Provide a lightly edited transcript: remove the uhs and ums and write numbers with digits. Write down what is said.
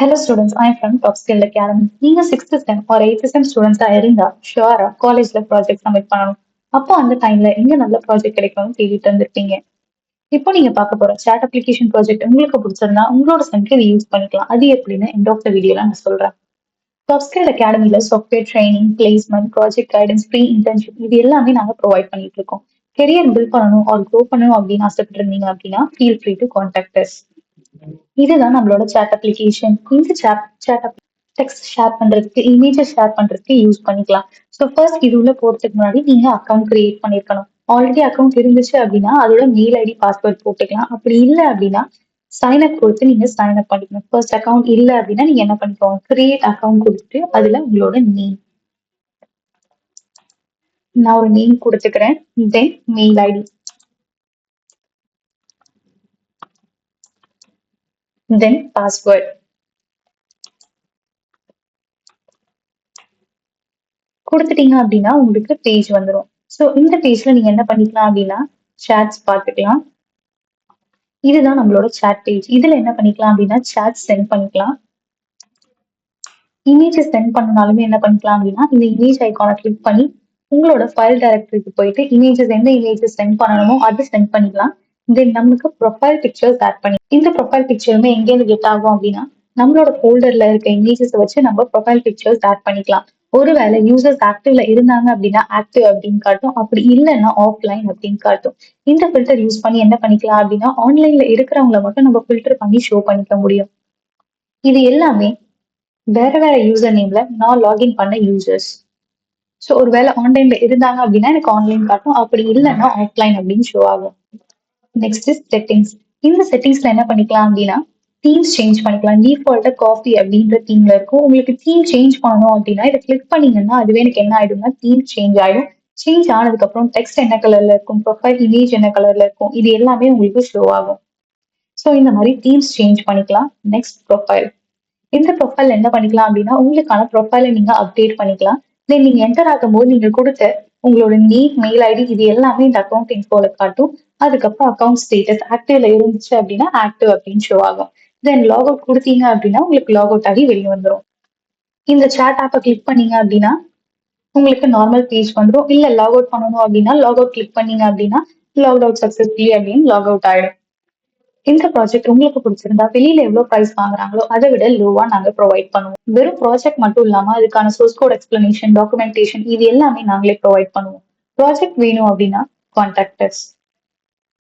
Hello students, I am from Top Skill Academy. நீங்க 6th sem or 8th செம் ஸ்டூடெண்ட்ஸா இருந்தா ஷுவரா காலேஜ்ல project submit பண்ணணும். அப்போ அந்த டைம்ல எங்க நல்ல ப்ராஜெக்ட் கிடைக்கும்னு தேடிட்டு இருந்திருப்பீங்க. இப்போ நீங்க பார்க்க போற சாட் அப்ளிகேஷன் ப்ராஜெக்ட் உங்களுக்கு பிடிச்சிருந்தா உங்களோட செம்க்கு இது யூஸ் பண்ணிக்கலாம். அது எப்படின்னு எண்ட் ஆஃப் த வீடியோல நான் சொல்றேன். டாப் ஸ்கில் அகாடமில software training, placement, project guidance, free internship இது எல்லாமே நாங்க ப்ரொவைட் பண்ணிட்டு இருக்கோம். கெரியர் பில்ட் பண்ணணும் ஆர் க்ரோ பண்ணணும் அப்படின்னு ஆசைப்பட்டு இருந்தீங்க அப்படின்னா feel free to contact us. இதுதான் நம்மளோட சாட் அப்ளிகேஷன். இந்த சாட் டெக்ஸ்ட் ஷேர் பண்றதுக்கு, இமேஜஸ் ஷேர் பண்றதுக்கு யூஸ் பண்ணிக்கலாம். ஸோ ஃபர்ஸ்ட் இது உள்ள போறதுக்கு முன்னாடி நீங்க அக்கௌண்ட் கிரியேட் பண்ணிருக்கணும். ஆல்ரெடி அக்கௌண்ட் இருந்துச்சு அப்படின்னா அதோட மெயில் ஐடி பாஸ்வேர்ட் போட்டுக்கலாம். அப்படி இல்லை அப்படின்னா சைன் அப் கொடுத்து நீங்க சைன் அப் பண்ணிக்கணும். ஃபர்ஸ்ட் அக்கௌண்ட் இல்லை அப்படின்னா நீங்க என்ன பண்ணிக்கோங்க, கிரியேட் அக்கௌண்ட் கொடுத்துட்டு அதுல உங்களோட நேம், நான் ஒரு நேம் கொடுத்துக்கிறேன், தென் மெயில் ஐடி, தென் பாஸ்வேர்ட் கொடுத்துட்டீங்க அப்படின்னா உங்களுக்கு பேஜ் வந்துடும். ஸோ இந்த பேஜ்ல நீங்க என்ன பண்ணிக்கலாம் அப்படின்னா சாட்ஸ் பார்த்துக்கலாம். இதுதான் நம்மளோட சாட் பேஜ். இதுல என்ன பண்ணிக்கலாம் அப்படின்னா சாட் சென்ட் பண்ணிக்கலாம். இமேஜஸ் சென்ட் பண்ணனாலுமே என்ன பண்ணிக்கலாம் அப்படின்னா இந்த இமேஜ் ஐக்கானை கிளிக் பண்ணி உங்களோட ஃபைல் டைரக்டரிக்கு போயிட்டு இமேஜஸ் எந்த இமேஜஸ் சென்ட் பண்ணணுமோ அதை சென்ட் பண்ணிக்கலாம். தென் நமக்கு ப்ரொஃபைல் பிக்சர்ஸ் ஆட் பண்ணி இந்த ப்ரொஃபைல் பிக்சருமே எங்கேருந்து கெட் ஆகும் அப்படின்னா நம்மளோட ஃபோல்டர்ல இருக்க இமேஜஸ் வச்சு நம்ம ப்ரொஃபைல் பிக்சர்ஸ் ஆட் பண்ணிக்கலாம். ஒருவேளை யூசர்ஸ் ஆக்டிவ்ல இருந்தாங்க அப்படின்னா ஆக்டிவ் அப்படின்னு காட்டும், அப்படி இல்லைன்னா ஆஃப்லைன் அப்படின்னு காட்டும். இந்த ஃபில்டர் யூஸ் பண்ணி என்ன பண்ணிக்கலாம் அப்படின்னா ஆன்லைன்ல இருக்கிறவங்களை மட்டும் நம்ம ஃபில்டர் பண்ணி ஷோ பண்ணிக்க முடியும். இது எல்லாமே வேற வேற யூசர் நேம்ல நான் லாகின் பண்ண யூசர்ஸ். ஸோ ஒருவேளை ஆன்லைன்ல இருந்தாங்க அப்படின்னா எனக்கு ஆன்லைன் காட்டும், அப்படி இல்லைன்னா ஆஃப்லைன் அப்படின்னு ஷோ ஆகும். Next settings. இந்த செட்டிங்ஸ்ல என்ன பண்ணிக்கலாம் அப்படின்னா தீம்ஸ் சேஞ்ச் பண்ணிக்கலாம். டிஃபால்ட்டா காஃபி அப்படின்ற தீம்ல இருக்கும். உங்களுக்கு தீம் சேஞ்ச் பண்ணணும் அப்படின்னா இதை கிளிக் பண்ணீங்கன்னா அதுவே எனக்கு என்ன ஆயிடும்னா தீம் சேஞ்ச் ஆயிடும். சேஞ்ச் ஆனதுக்கு அப்புறம் டெக்ஸ்ட் என்ன கலர்ல இருக்கும், ப்ரொஃபைல் இமேஜ் என்ன கலர்ல இருக்கும், இது எல்லாமே உங்களுக்கு ஷோ ஆகும். ஸோ இந்த மாதிரி தீம்ஸ் சேஞ்ச் பண்ணிக்கலாம். Next profile. இந்த ப்ரொஃபைல் என்ன பண்ணிக்கலாம் அப்படின்னா உங்களுக்கான ப்ரொஃபைலை நீங்க அப்டேட் பண்ணிக்கலாம். தென் நீங்க என்டர் ஆகும்போது நீங்க கொடுத்த உங்களோட நேம், மெயில் ஐடி இது எல்லாமே இந்த அக்கௌண்ட் இன்ஃபோல காட்டும். அதுக்கப்புறம் அக்கௌண்ட் ஸ்டேட்டஸ் ஆக்டிவ்ல இருந்துச்சு அப்படின்னா ஆக்டிவ் அப்படின்னு ஷோ ஆகும். தென் லாக் அவுட் கொடுத்தீங்க அப்படின்னா உங்களுக்கு லாக் அவுட் ஆகி வெளியே வந்துடும். இந்த சாட் ஆப்பை கிளிக் பண்ணீங்க அப்படின்னா உங்களுக்கு நார்மல் பேஜ் வந்துடும். இல்ல லாக் அவுட் பண்ணணும் அப்படின்னா லாக் அவுட் கிளிக் பண்ணீங்க அப்படின்னா லாக் அவுட் சக்சஸ்ஃபுல்லி அப்படின்னு லாக் அவுட் ஆயிடும். இந்த ப்ராஜெக்ட் உங்களுக்கு பிடிச்சிருந்தா வெளியில எவ்வளவு பிரைஸ் வாங்குறாங்களோ அதை விட லோவா நாங்க ப்ரொவைட் பண்ணுவோம். வெறும் ப்ராஜெக்ட் மட்டும் இல்லாம அதுக்கான சோர்ஸ் கோட் எக்ஸ்பிளனேஷன், டாக்குமெண்டேஷன் இது எல்லாமே நாங்களே ப்ரொவைட் பண்ணுவோம். ப்ராஜெக்ட் வேணும் அப்படின்னா கான்டாக்ட் அஸ்.